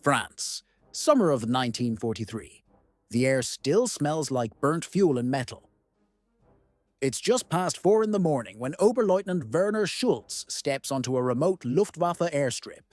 France, summer of 1943. The air still smells like burnt fuel and metal. It's just past 4 in the morning when Oberleutnant Werner Schulz steps onto a remote Luftwaffe airstrip,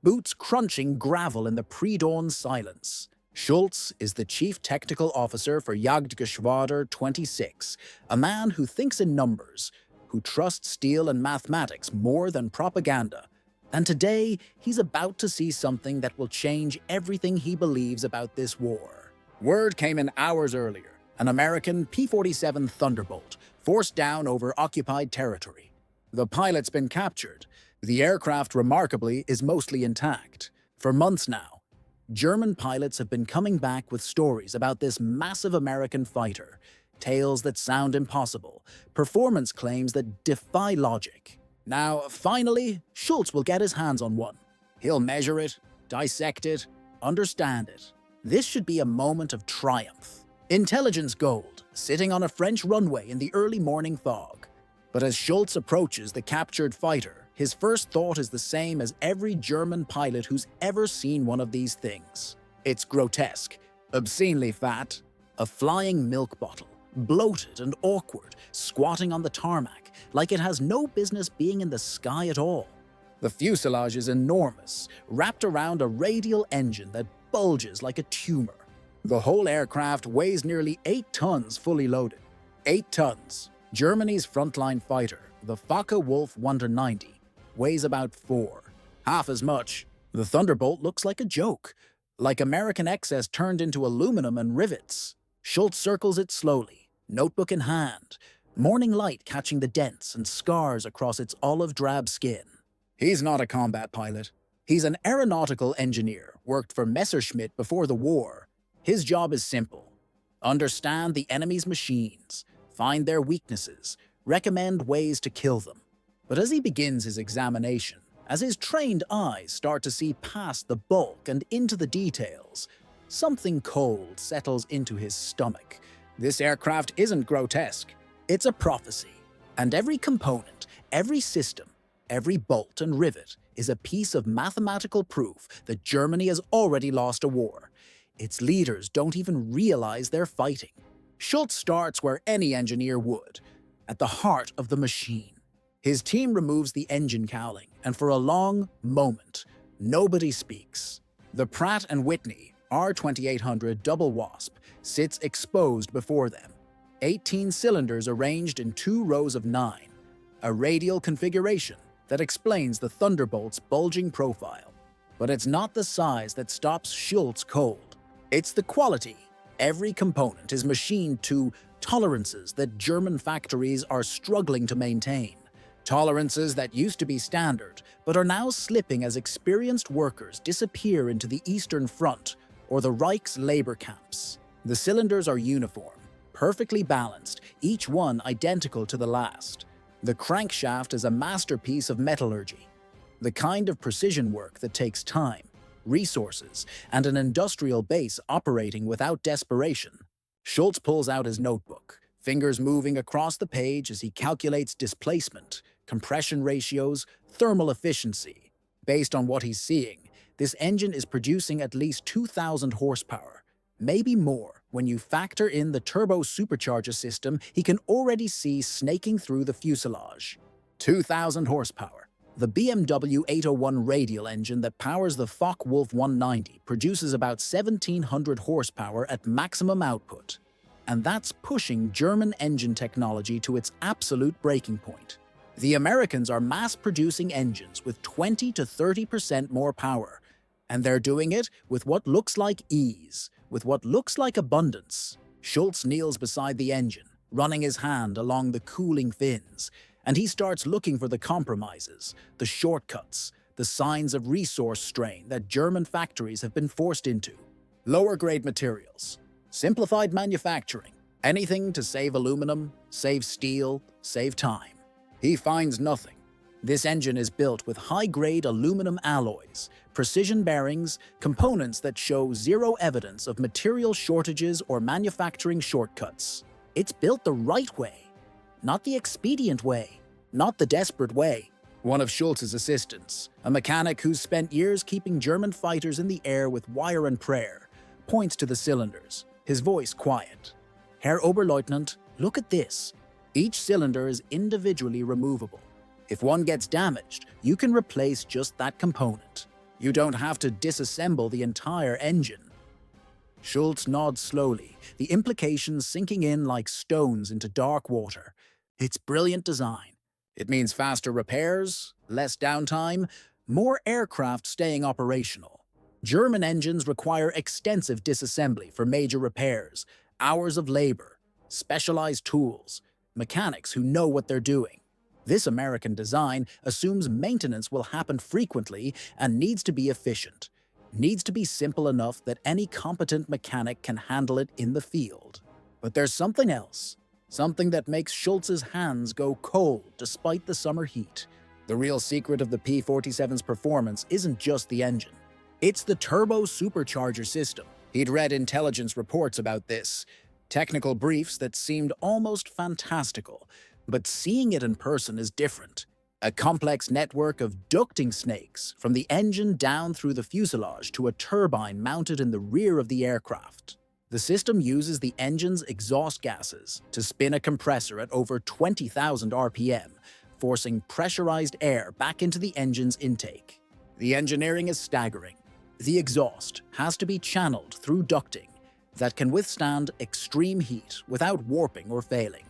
boots crunching gravel in the pre-dawn silence. Schulz is the chief technical officer for Jagdgeschwader 26, a man who thinks in numbers, who trusts steel and mathematics more than propaganda. And today, he's about to see something that will change everything he believes about this war. Word came in hours earlier. An American P-47 Thunderbolt forced down over occupied territory. The pilot's been captured. The aircraft, remarkably, is mostly intact. For months now, German pilots have been coming back with stories about this massive American fighter, tales that sound impossible, performance claims that defy logic. Now, finally, Schulz will get his hands on one. He'll measure it, dissect it, understand it. This should be a moment of triumph. Intelligence gold, sitting on a French runway in the early morning fog. But as Schulz approaches the captured fighter, his first thought is the same as every German pilot who's ever seen one of these things. It's grotesque, obscenely fat, a flying milk bottle, bloated and awkward, squatting on the tarmac, like it has no business being in the sky at all. The fuselage is enormous, wrapped around a radial engine that bulges like a tumor. The whole aircraft weighs nearly 8 tons fully loaded. 8 tons. Germany's frontline fighter, the Focke-Wulf 190, weighs about 4. Half as much. The Thunderbolt looks like a joke, like American excess turned into aluminum and rivets. Schulz circles it slowly, notebook in hand, morning light catching the dents and scars across its olive-drab skin. He's not a combat pilot. He's an aeronautical engineer, worked for Messerschmitt before the war. His job is simple. Understand the enemy's machines, find their weaknesses, recommend ways to kill them. But as he begins his examination, as his trained eyes start to see past the bulk and into the details, something cold settles into his stomach. This aircraft isn't grotesque. It's a prophecy. And every component, every system, every bolt and rivet is a piece of mathematical proof that Germany has already lost a war. Its leaders don't even realize they're fighting. Schulz starts where any engineer would, at the heart of the machine. His team removes the engine cowling, and for a long moment, nobody speaks. The Pratt Whitney R-2800 double wasp sits exposed before them. 18 cylinders arranged in 2 rows of 9. A radial configuration that explains the Thunderbolt's bulging profile. But it's not the size that stops Schulz cold. It's the quality. Every component is machined to tolerances that German factories are struggling to maintain. Tolerances that used to be standard, but are now slipping as experienced workers disappear into the Eastern Front or the Reich's labor camps. The cylinders are uniform, perfectly balanced, each one identical to the last. The crankshaft is a masterpiece of metallurgy, the kind of precision work that takes time, resources, and an industrial base operating without desperation. Schulz pulls out his notebook, fingers moving across the page as he calculates displacement, compression ratios, thermal efficiency. Based on what he's seeing, this engine is producing at least 2,000 horsepower, maybe more when you factor in the turbo-supercharger system he can already see snaking through the fuselage. 2,000 horsepower. The BMW 801 radial engine that powers the Focke-Wulf 190 produces about 1,700 horsepower at maximum output. And that's pushing German engine technology to its absolute breaking point. The Americans are mass-producing engines with 20 to 30% more power, and they're doing it with what looks like ease, with what looks like abundance. Schulz kneels beside the engine, running his hand along the cooling fins, and he starts looking for the compromises, the shortcuts, the signs of resource strain that German factories have been forced into. Lower-grade materials, simplified manufacturing, anything to save aluminum, save steel, save time. He finds nothing. This engine is built with high-grade aluminum alloys, precision bearings, components that show zero evidence of material shortages or manufacturing shortcuts. It's built the right way, not the expedient way, not the desperate way. One of Schultz's assistants, a mechanic who's spent years keeping German fighters in the air with wire and prayer, points to the cylinders, his voice quiet. "Herr Oberleutnant, look at this. Each cylinder is individually removable. If one gets damaged, you can replace just that component. You don't have to disassemble the entire engine." Schultz nods slowly, the implications sinking in like stones into dark water. It's brilliant design. It means faster repairs, less downtime, more aircraft staying operational. German engines require extensive disassembly for major repairs, hours of labor, specialized tools, mechanics who know what they're doing. This American design assumes maintenance will happen frequently and needs to be efficient. Needs to be simple enough that any competent mechanic can handle it in the field. But there's something else. Something that makes Schultz's hands go cold despite the summer heat. The real secret of the P-47's performance isn't just the engine. It's the turbo-supercharger system. He'd read intelligence reports about this, technical briefs that seemed almost fantastical, but seeing it in person is different. A complex network of ducting snakes from the engine down through the fuselage to a turbine mounted in the rear of the aircraft. The system uses the engine's exhaust gases to spin a compressor at over 20,000 RPM, forcing pressurized air back into the engine's intake. The engineering is staggering. The exhaust has to be channeled through ducting that can withstand extreme heat without warping or failing.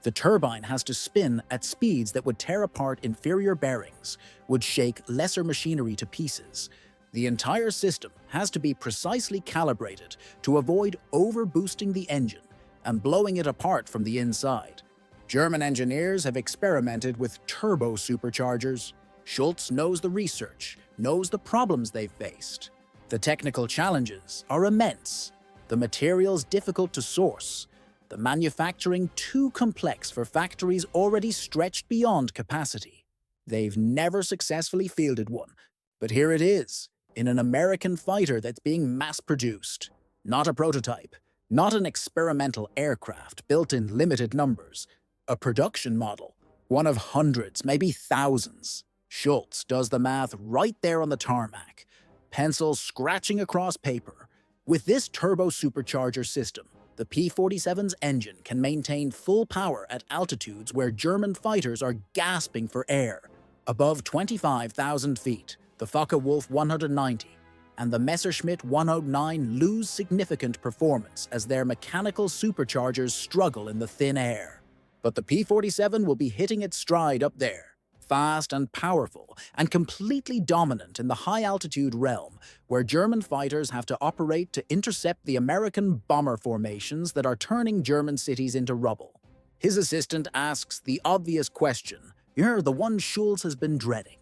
The turbine has to spin at speeds that would tear apart inferior bearings, would shake lesser machinery to pieces. The entire system has to be precisely calibrated to avoid overboosting the engine and blowing it apart from the inside. German engineers have experimented with turbo-superchargers. Schultz knows the research, knows the problems they've faced. The technical challenges are immense, the materials difficult to source, the manufacturing too complex for factories already stretched beyond capacity. They've never successfully fielded one, but here it is, in an American fighter that's being mass-produced. Not a prototype, not an experimental aircraft built in limited numbers. A production model, one of hundreds, maybe thousands. Schultz does the math right there on the tarmac, pencil scratching across paper. With this turbo-supercharger system, the P-47's engine can maintain full power at altitudes where German fighters are gasping for air. Above 25,000 feet, the Focke-Wulf 190 and the Messerschmitt 109 lose significant performance as their mechanical superchargers struggle in the thin air. But the P-47 will be hitting its stride up there, fast and powerful, and completely dominant in the high-altitude realm, where German fighters have to operate to intercept the American bomber formations that are turning German cities into rubble. His assistant asks the obvious question, the one Schultz has been dreading.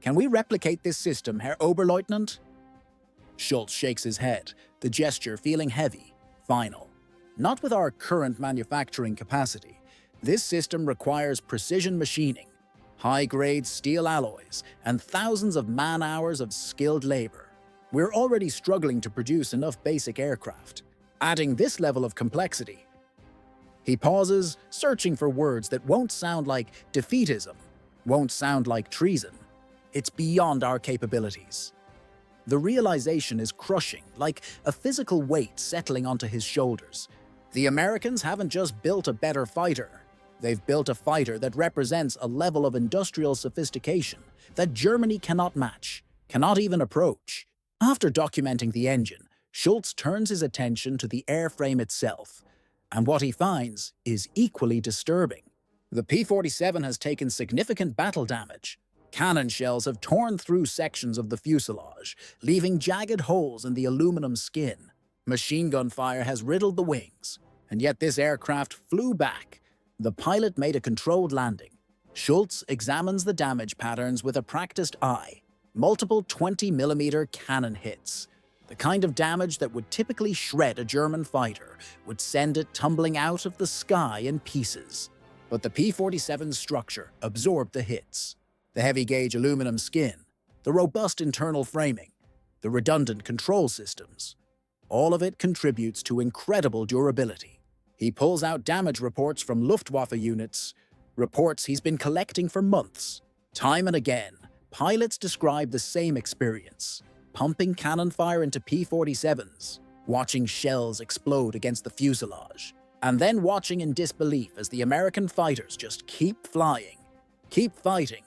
"Can we replicate this system, Herr Oberleutnant?" Schultz shakes his head, the gesture feeling heavy, final. "Not with our current manufacturing capacity. This system requires precision machining, high-grade steel alloys, and thousands of man-hours of skilled labor. We're already struggling to produce enough basic aircraft. Adding this level of complexity..." He pauses, searching for words that won't sound like defeatism, won't sound like treason. It's beyond our capabilities. The realization is crushing, like a physical weight settling onto his shoulders. The Americans haven't just built a better fighter. They've built a fighter that represents a level of industrial sophistication that Germany cannot match, cannot even approach. After documenting the engine, Schultz turns his attention to the airframe itself, and what he finds is equally disturbing. The P-47 has taken significant battle damage. Cannon shells have torn through sections of the fuselage, leaving jagged holes in the aluminum skin. Machine gun fire has riddled the wings, and yet this aircraft flew back. The pilot made a controlled landing. Schultz examines the damage patterns with a practiced eye. Multiple 20mm cannon hits. The kind of damage that would typically shred a German fighter, would send it tumbling out of the sky in pieces. But the P-47's structure absorbed the hits. The heavy-gauge aluminum skin, the robust internal framing, the redundant control systems. All of it contributes to incredible durability. He pulls out damage reports from Luftwaffe units, reports he's been collecting for months. Time and again, pilots describe the same experience, pumping cannon fire into P-47s, watching shells explode against the fuselage, and then watching in disbelief as the American fighters just keep flying, keep fighting,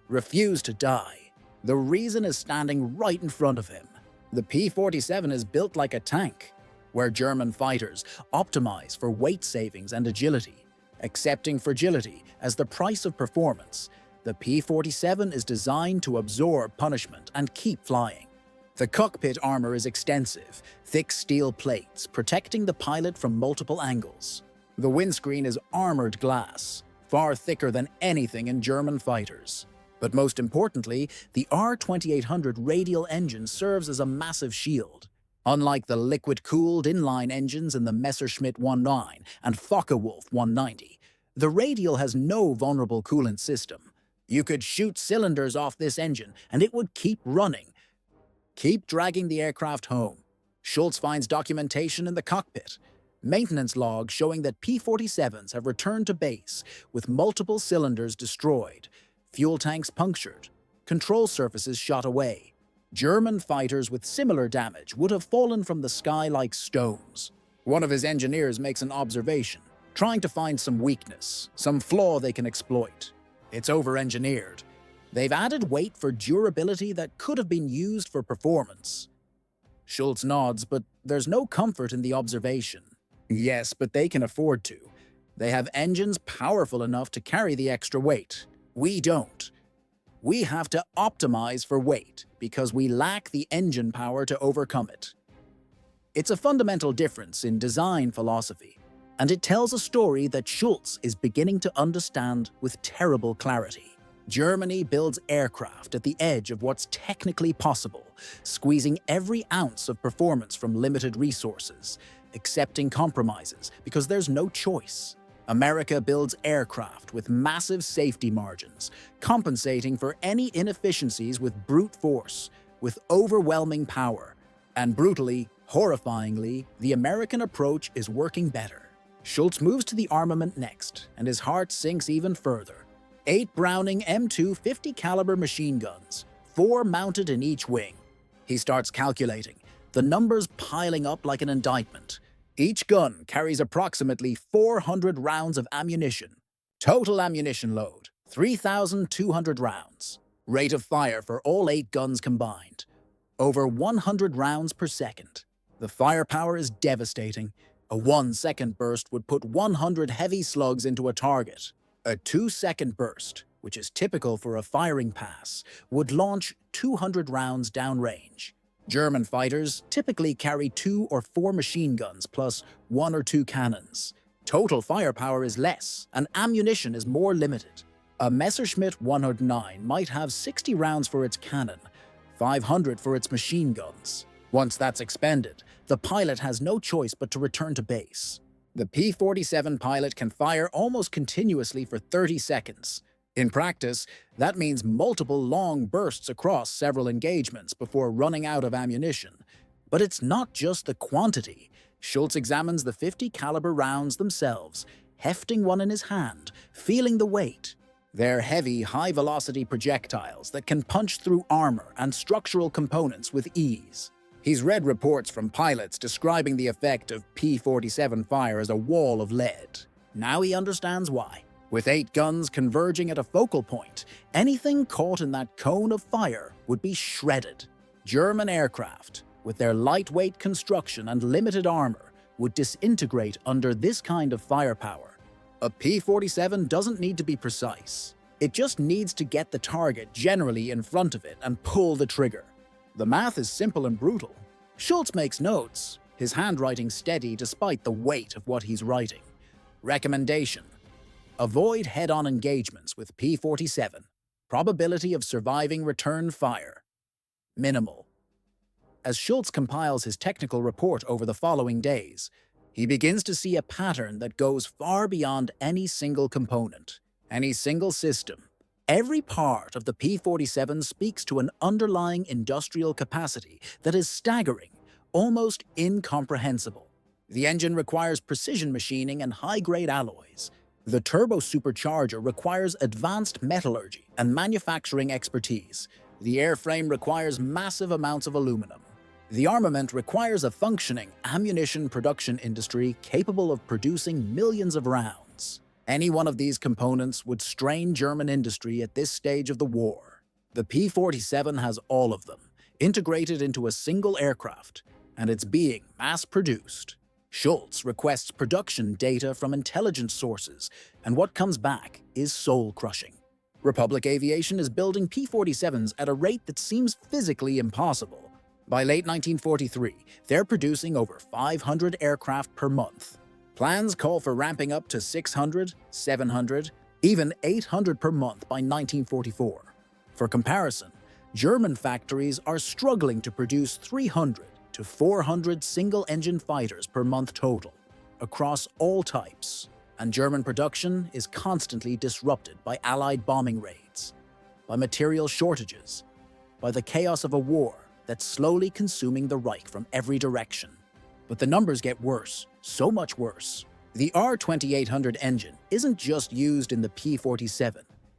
refuse to die. The reason is standing right in front of him. The P-47 is built like a tank, where German fighters optimize for weight savings and agility, accepting fragility as the price of performance. The P-47 is designed to absorb punishment and keep flying. The cockpit armor is extensive, thick steel plates protecting the pilot from multiple angles. The windscreen is armored glass, far thicker than anything in German fighters. But most importantly, the R-2800 radial engine serves as a massive shield. Unlike the liquid-cooled inline engines in the Messerschmitt 19 and Focke-Wulf 190, the radial has no vulnerable coolant system. You could shoot cylinders off this engine and it would keep running. Keep dragging the aircraft home. Schultz finds documentation in the cockpit. Maintenance logs showing that P-47s have returned to base with multiple cylinders destroyed, fuel tanks punctured, control surfaces shot away. German fighters with similar damage would have fallen from the sky like stones. One of his engineers makes an observation, trying to find some weakness, some flaw they can exploit. It's over-engineered. They've added weight for durability that could have been used for performance. Schultz nods, but there's no comfort in the observation. Yes, but they can afford to. They have engines powerful enough to carry the extra weight. We don't. We have to optimize for weight because we lack the engine power to overcome it. It's a fundamental difference in design philosophy, and it tells a story that Schultz is beginning to understand with terrible clarity. Germany builds aircraft at the edge of what's technically possible, squeezing every ounce of performance from limited resources, accepting compromises because there's no choice. America builds aircraft with massive safety margins, compensating for any inefficiencies with brute force, with overwhelming power. And brutally, horrifyingly, the American approach is working better. Schultz moves to the armament next, and his heart sinks even further. 8 Browning M2 50 caliber machine guns, 4 mounted in each wing. He starts calculating, the numbers piling up like an indictment. Each gun carries approximately 400 rounds of ammunition. Total ammunition load, 3,200 rounds. Rate of fire for all 8 guns combined, over 100 rounds per second. The firepower is devastating. A 1-second burst would put 100 heavy slugs into a target. A 2-second burst, which is typical for a firing pass, would launch 200 rounds downrange. German fighters typically carry 2 or 4 machine guns plus 1 or 2 cannons. Total firepower is less, and ammunition is more limited. A Messerschmitt 109 might have 60 rounds for its cannon, 500 for its machine guns. Once that's expended, the pilot has no choice but to return to base. The P-47 pilot can fire almost continuously for 30 seconds. In practice, that means multiple long bursts across several engagements before running out of ammunition. But it's not just the quantity. Schultz examines the 50 caliber rounds themselves, hefting one in his hand, feeling the weight. They're heavy, high-velocity projectiles that can punch through armor and structural components with ease. He's read reports from pilots describing the effect of P-47 fire as a wall of lead. Now he understands why. With 8 guns converging at a focal point, anything caught in that cone of fire would be shredded. German aircraft, with their lightweight construction and limited armor, would disintegrate under this kind of firepower. A P-47 doesn't need to be precise. It just needs to get the target generally in front of it and pull the trigger. The math is simple and brutal. Schultz makes notes, his handwriting steady despite the weight of what he's writing. Recommendation: avoid head-on engagements with P-47. Probability of surviving return fire: minimal. As Schultz compiles his technical report over the following days, he begins to see a pattern that goes far beyond any single component, any single system. Every part of the P-47 speaks to an underlying industrial capacity that is staggering, almost incomprehensible. The engine requires precision machining and high-grade alloys. The turbo-supercharger requires advanced metallurgy and manufacturing expertise. The airframe requires massive amounts of aluminum. The armament requires a functioning ammunition production industry capable of producing millions of rounds. Any one of these components would strain German industry at this stage of the war. The P-47 has all of them, integrated into a single aircraft, and it's being mass-produced. Schultz requests production data from intelligence sources, and what comes back is soul-crushing. Republic Aviation is building P-47s at a rate that seems physically impossible. By late 1943, they're producing over 500 aircraft per month. Plans call for ramping up to 600, 700, even 800 per month by 1944. For comparison, German factories are struggling to produce 300 to 400 single-engine fighters per month total, across all types, and German production is constantly disrupted by Allied bombing raids, by material shortages, by the chaos of a war that's slowly consuming the Reich from every direction. But the numbers get worse, so much worse. The R-2800 engine isn't just used in the P-47,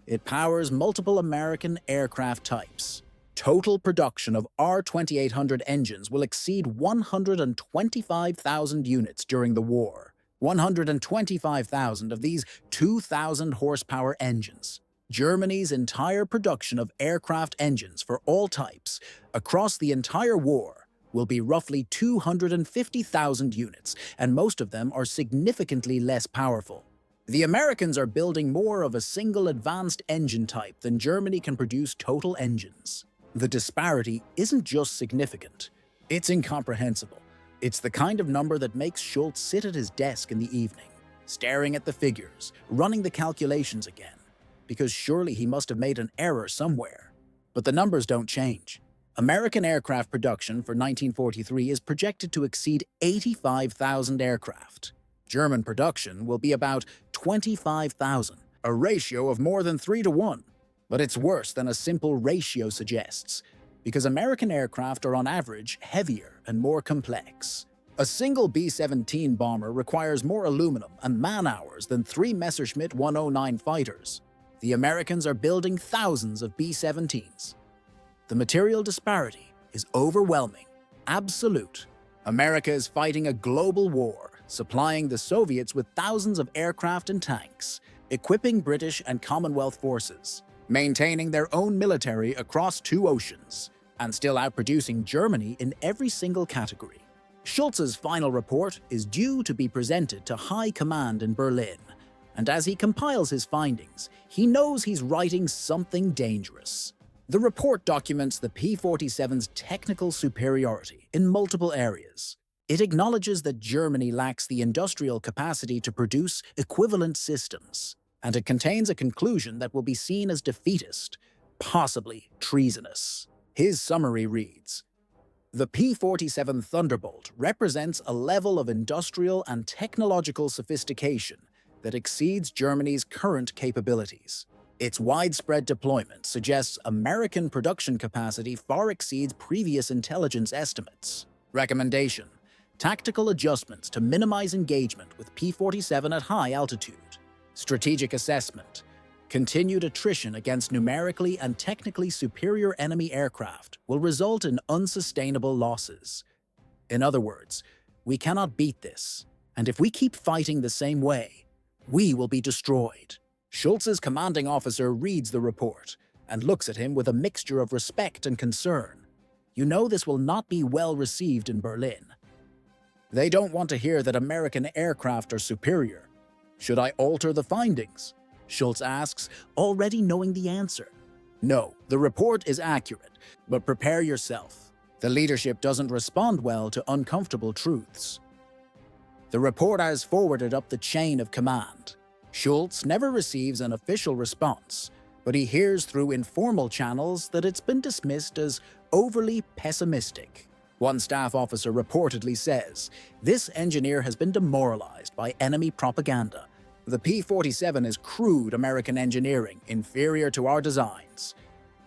it powers multiple American aircraft types. Total production of R-2800 engines will exceed 125,000 units during the war. 125,000 of these 2,000 horsepower engines. Germany's entire production of aircraft engines for all types across the entire war will be roughly 250,000 units, and most of them are significantly less powerful. The Americans are building more of a single advanced engine type than Germany can produce total engines. The disparity isn't just significant, it's incomprehensible. It's the kind of number that makes Schultz sit at his desk in the evening, staring at the figures, running the calculations again, because surely he must have made an error somewhere. But the numbers don't change. American aircraft production for 1943 is projected to exceed 85,000 aircraft. German production will be about 25,000, a ratio of more than 3 to 1. But it's worse than a simple ratio suggests, because American aircraft are on average heavier and more complex. A single B-17 bomber requires more aluminum and man-hours than 3 Messerschmitt 109 fighters. The Americans are building thousands of B-17s. The material disparity is overwhelming, absolute. America is fighting a global war, supplying the Soviets with thousands of aircraft and tanks, equipping British and Commonwealth forces, maintaining their own military across 2 oceans, and still outproducing Germany in every single category. Schultz's final report is due to be presented to High Command in Berlin, and as he compiles his findings, he knows he's writing something dangerous. The report documents the P-47's technical superiority in multiple areas. It acknowledges that Germany lacks the industrial capacity to produce equivalent systems, and it contains a conclusion that will be seen as defeatist, possibly treasonous. His summary reads, "The P-47 Thunderbolt represents a level of industrial and technological sophistication that exceeds Germany's current capabilities. Its widespread deployment suggests American production capacity far exceeds previous intelligence estimates. Recommendation: tactical adjustments to minimize engagement with P-47 at high altitude. Strategic assessment: continued attrition against numerically and technically superior enemy aircraft will result in unsustainable losses. In other words, we cannot beat this, and if we keep fighting the same way, we will be destroyed." Schultz's commanding officer reads the report and looks at him with a mixture of respect and concern. You know this will not be well received in Berlin. They don't want to hear that American aircraft are superior. Should I alter the findings? Schultz asks, already knowing the answer. No, the report is accurate, but prepare yourself. The leadership doesn't respond well to uncomfortable truths. The report has forwarded up the chain of command. Schultz never receives an official response, but he hears through informal channels that it's been dismissed as overly pessimistic. One staff officer reportedly says, "This engineer has been demoralized by enemy propaganda. The P-47 is crude American engineering, inferior to our designs."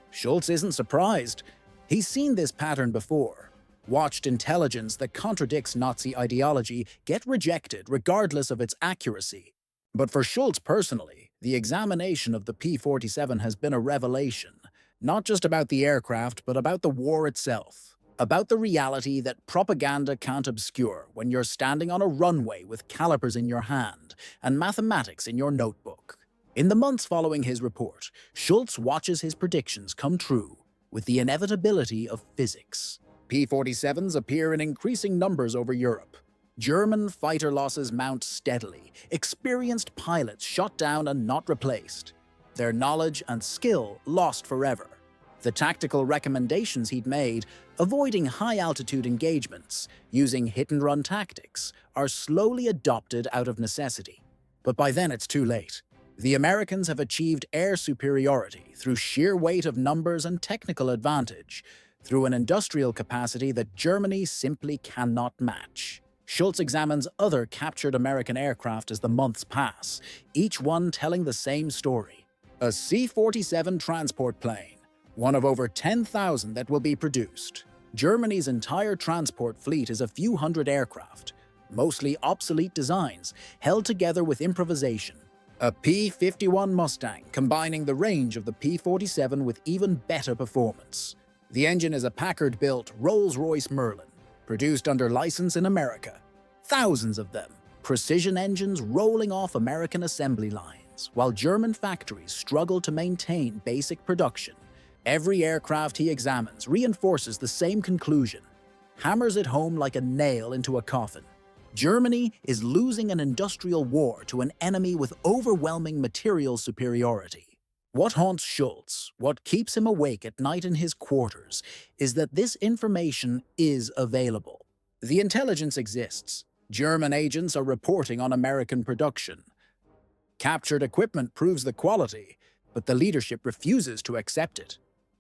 Schultz isn't surprised. He's seen this pattern before. Watched intelligence that contradicts Nazi ideology get rejected regardless of its accuracy. But for Schultz personally, the examination of the P-47 has been a revelation, not just about the aircraft, but about the war itself. About the reality that propaganda can't obscure when you're standing on a runway with calipers in your hand and mathematics in your notebook. In the months following his report, Schultz watches his predictions come true with the inevitability of physics. P-47s appear in increasing numbers over Europe. German fighter losses mount steadily, experienced pilots shot down and not replaced, their knowledge and skill lost forever. The tactical recommendations he'd made, avoiding high-altitude engagements, using hit-and-run tactics, are slowly adopted out of necessity. But by then it's too late. The Americans have achieved air superiority through sheer weight of numbers and technical advantage, through an industrial capacity that Germany simply cannot match. Schultz examines other captured American aircraft as the months pass, each one telling the same story. A C-47 transport plane, one of over 10,000 that will be produced. Germany's entire transport fleet is a few hundred aircraft, mostly obsolete designs, held together with improvisation. A P-51 Mustang combining the range of the P-47 with even better performance. The engine is a Packard-built Rolls-Royce Merlin, produced under license in America. Thousands of them, precision engines rolling off American assembly lines, while German factories struggle to maintain basic production. Every aircraft he examines reinforces the same conclusion, hammers it home like a nail into a coffin. Germany is losing an industrial war to an enemy with overwhelming material superiority. What haunts Schultz, what keeps him awake at night in his quarters, is that this information is available. The intelligence exists. German agents are reporting on American production. Captured equipment proves the quality, but the leadership refuses to accept it.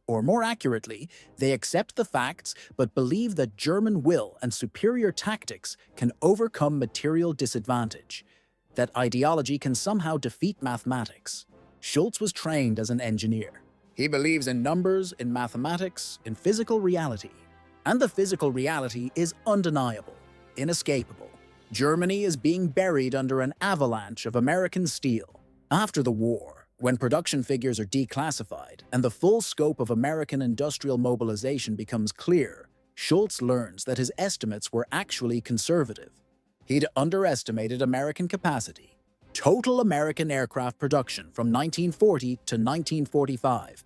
Or more accurately, they accept the facts but believe that German will and superior tactics can overcome material disadvantage, that ideology can somehow defeat mathematics. Schultz was trained as an engineer. He believes in numbers, in mathematics, in physical reality. And the physical reality is undeniable, inescapable. Germany is being buried under an avalanche of American steel. After the war, when production figures are declassified and the full scope of American industrial mobilization becomes clear, Schultz learns that his estimates were actually conservative. He'd underestimated American capacity. Total American aircraft production from 1940 to 1945,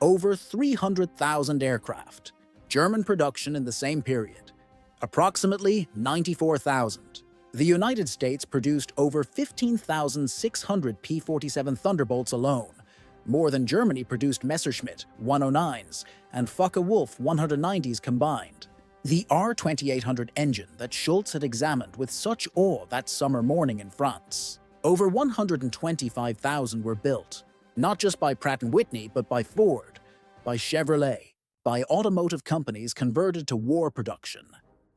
over 300,000 aircraft. German production in the same period, approximately 94,000. The United States produced over 15,600 P-47 Thunderbolts alone, more than Germany produced Messerschmitt 109s and Focke-Wulf 190s combined. The R-2800 engine that Schultz had examined with such awe that summer morning in France. Over 125,000 were built, not just by Pratt Whitney, but by Ford, by Chevrolet, by automotive companies converted to war production.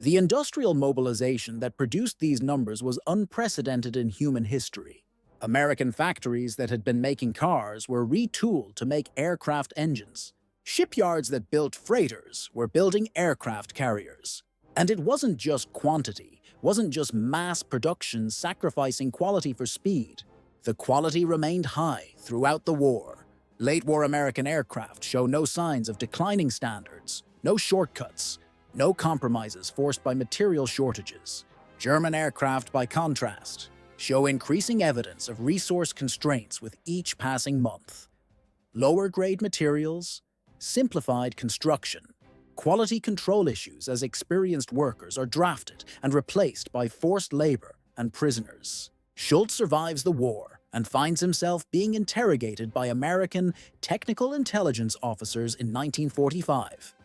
The industrial mobilization that produced these numbers was unprecedented in human history. American factories that had been making cars were retooled to make aircraft engines. Shipyards that built freighters were building aircraft carriers. And it wasn't just quantity, wasn't just mass production sacrificing quality for speed. The quality remained high throughout the war. Late-war American aircraft show no signs of declining standards, no shortcuts, no compromises forced by material shortages. German aircraft, by contrast, show increasing evidence of resource constraints with each passing month. Lower-grade materials, simplified construction, quality control issues as experienced workers are drafted and replaced by forced labor and prisoners. Schultz survives the war and finds himself being interrogated by American technical intelligence officers in 1945.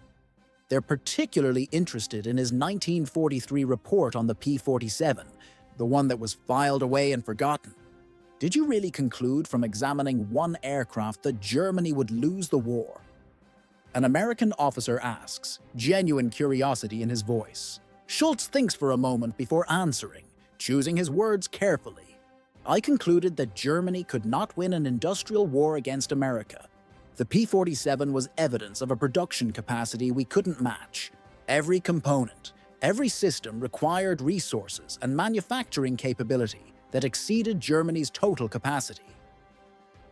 They're particularly interested in his 1943 report on the P-47, the one that was filed away and forgotten. Did you really conclude from examining one aircraft that Germany would lose the war? An American officer asks, genuine curiosity in his voice. Schultz thinks for a moment before answering, choosing his words carefully. I concluded that Germany could not win an industrial war against America. The P-47 was evidence of a production capacity we couldn't match. Every component, every system required resources and manufacturing capability that exceeded Germany's total capacity.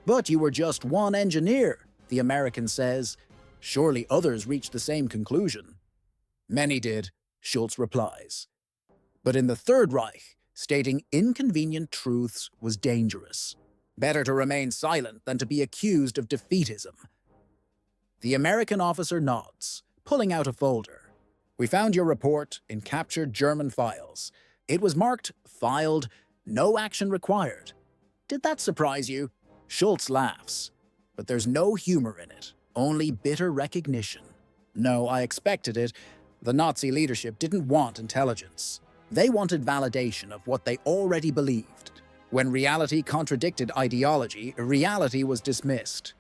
"But you were just one engineer," the American says. "Surely others reached the same conclusion." "Many did," Schultz replies. But in the Third Reich, stating inconvenient truths was dangerous. Better to remain silent than to be accused of defeatism. The American officer nods, pulling out a folder. "We found your report in captured German files. It was marked, filed, no action required. Did that surprise you?" Schultz laughs. "But there's no humor in it, only bitter recognition." "No, I expected it. The Nazi leadership didn't want intelligence. They wanted validation of what they already believed. When reality contradicted ideology, reality was dismissed."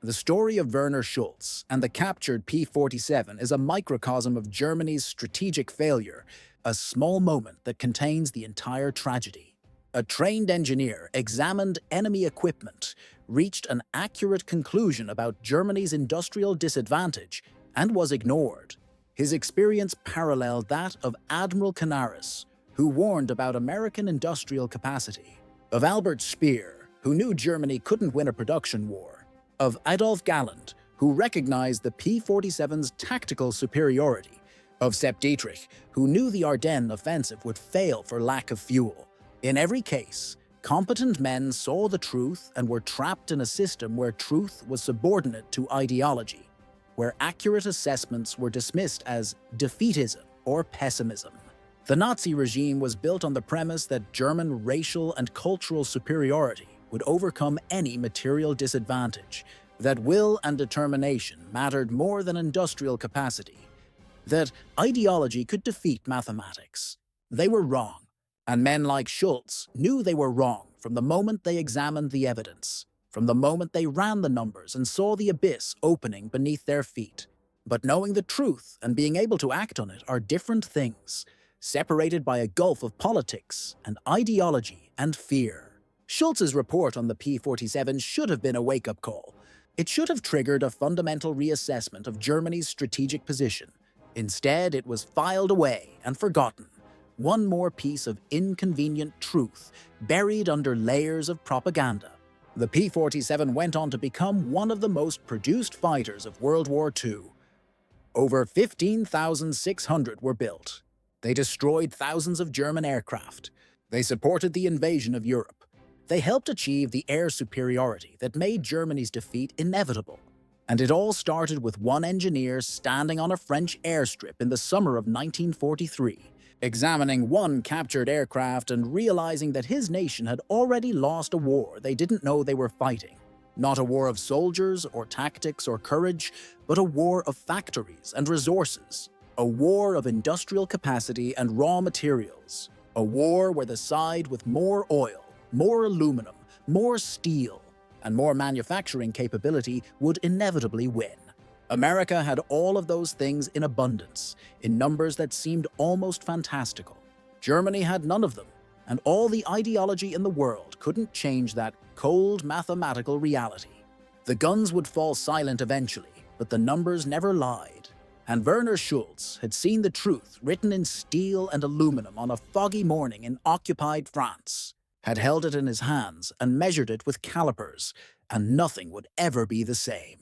The story of Werner Schultz and the captured P-47 is a microcosm of Germany's strategic failure, a small moment that contains the entire tragedy. A trained engineer examined enemy equipment, reached an accurate conclusion about Germany's industrial disadvantage, and was ignored. His experience paralleled that of Admiral Canaris, who warned about American industrial capacity, of Albert Speer, who knew Germany couldn't win a production war, of Adolf Galland, who recognized the P-47's tactical superiority, of Sepp Dietrich, who knew the Ardennes offensive would fail for lack of fuel. In every case, competent men saw the truth and were trapped in a system where truth was subordinate to ideology, where accurate assessments were dismissed as defeatism or pessimism. The Nazi regime was built on the premise that German racial and cultural superiority would overcome any material disadvantage, that will and determination mattered more than industrial capacity, that ideology could defeat mathematics. They were wrong. And men like Schultz knew they were wrong from the moment they examined the evidence, from the moment they ran the numbers and saw the abyss opening beneath their feet. But knowing the truth and being able to act on it are different things, separated by a gulf of politics and ideology and fear. Schultz's report on the P-47 should have been a wake-up call. It should have triggered a fundamental reassessment of Germany's strategic position. Instead, it was filed away and forgotten. One more piece of inconvenient truth buried under layers of propaganda. The P-47 went on to become one of the most produced fighters of World War II. Over 15,600 were built. They destroyed thousands of German aircraft. They supported the invasion of Europe. They helped achieve the air superiority that made Germany's defeat inevitable. And it all started with one engineer standing on a French airstrip in the summer of 1943. Examining one captured aircraft and realizing that his nation had already lost a war they didn't know they were fighting. Not a war of soldiers or tactics or courage, but a war of factories and resources. A war of industrial capacity and raw materials. A war where the side with more oil, more aluminum, more steel, and more manufacturing capability would inevitably win. America had all of those things in abundance, in numbers that seemed almost fantastical. Germany had none of them, and all the ideology in the world couldn't change that cold mathematical reality. The guns would fall silent eventually, but the numbers never lied. And Werner Schultz had seen the truth written in steel and aluminum on a foggy morning in occupied France, had held it in his hands and measured it with calipers, and nothing would ever be the same.